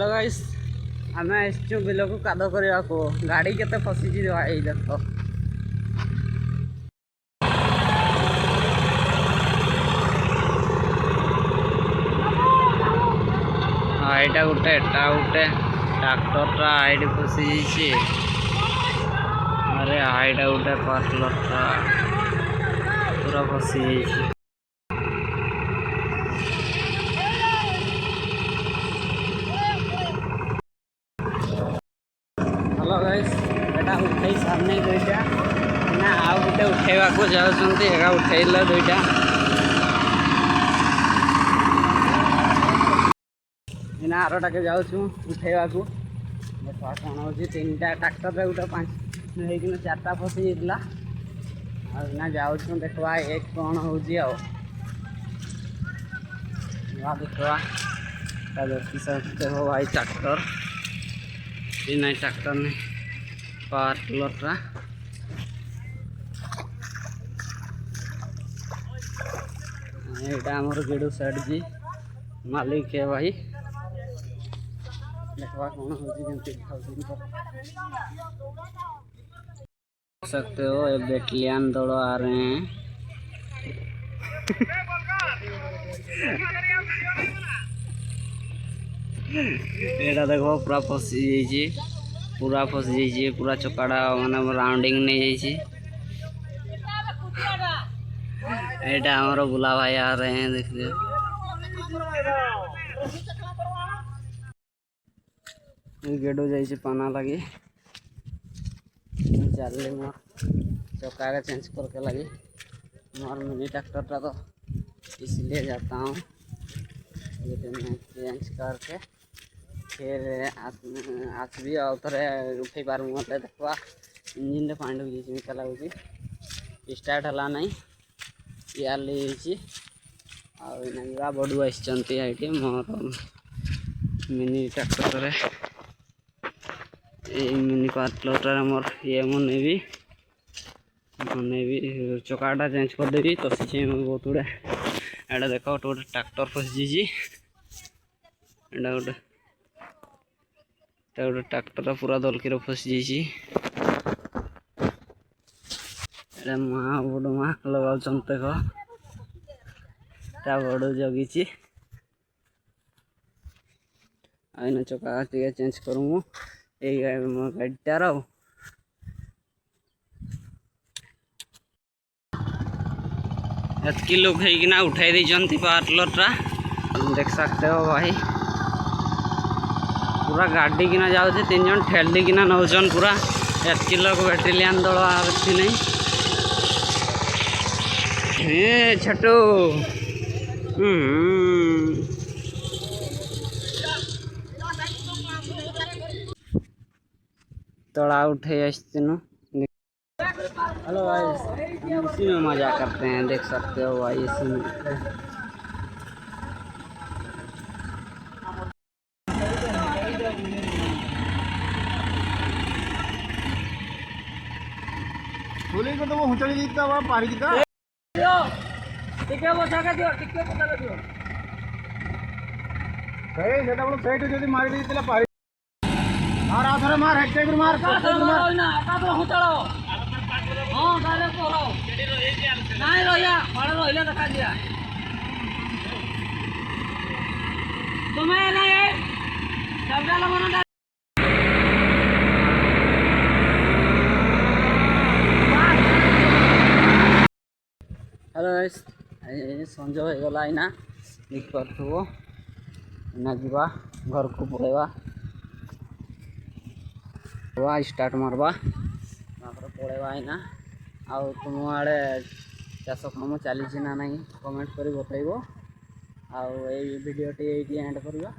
Hello guys आम आसचु bill को काद करने को गाड़ी केते फसी भाई देख यहाँ गोटे ट्राक्टर आईडी फसी अरे आईटा गोटे पार्टलर पूरा फसी हेलो गाइस एटा उठे सामने दुईटा ना आउ गोटे उठेवा को जाउछंती एगा उठेइला दुईटा ना आरोटा के जाउछु उठेवा को देखा कोन होची तीनटा ट्रैक्टर रे गोटे पांच हेकिन चारटा फसी जेतला आ ना जाउछु देखवा एक कोन होची आ या देखवा ता देखि सकते हो भाई ट्रैक्टर इन ट्रैक्टर ने पार्टलर यहाँ आमर गेडू सेठ जी मालिक है भाई देखवा कौन हो सकते हो ये बेटलियान दौड़ आ रहे हैं एटा देखो पूरा फसी पूरा चकाड़ा माने राउंडिंग नहीं जाइए एटा हमारा बुला भाई आ रहे हैं देख लो गेडो जाइए पाना लगी चल मोर चक्का चेंज करके लगी मोर मिनी ट्रैक्टर टा तो इसलिए जाता हूँ चेंज करके फिर आसबी आउ थे उठे पार मत देखा इंजिन रे पानी ढुक लगुच स्टार्ट है ना यार आना बड़ू आई मोर मिनी ट्रैक्टर मिनी पार्टलर मोर ये मुझे चकाटा चेंज करदेवी तो सी बहुत गुड़ा एटा देख गोटे ट्रैक्टर फसी गोटे ट्रैक्टर पूरा दलकी फसी माँ बड़ माँ लगाऊँ देख बड़ जगी आईना चका टे चेंज करूँ गाड़ीटार एतकी लोग है उठाई देती पार्टलर देख सकते हो भाई पूरा गाड़ी किना जाऊे तीन जन ठेली किना नौचन पूरा एतकी लोग बेटेलियन दल अच्छी नहीं छटू तड़ा उठे आसतीनु हेलो भाई इसी में मजा करते हैं देख सकते हो भाई इसी में बोले को तो वो हुचड़ी जीतता हुआ पारी जीतता टिके बचा के दियो सही सेटा बोलो सेट जदी मार देतिला पारी मार आथरे मार हेड टाइम मार ना का तो हुचड़ो हां गाले कोरो नाही रोया बड़ रोइले देखा दिया तुम्हें ना ये सबजा लगोना हेलो गाइस संजय हो गला आईना देख पार्थो ना जीवा घर को पड़ेवा स्टार्ट मारवा पड़ेवा आईना आउ तुम आड़े चाष काम चली ना नहीं कमेंट कर बताइब आउ भिडियो एंड करवा।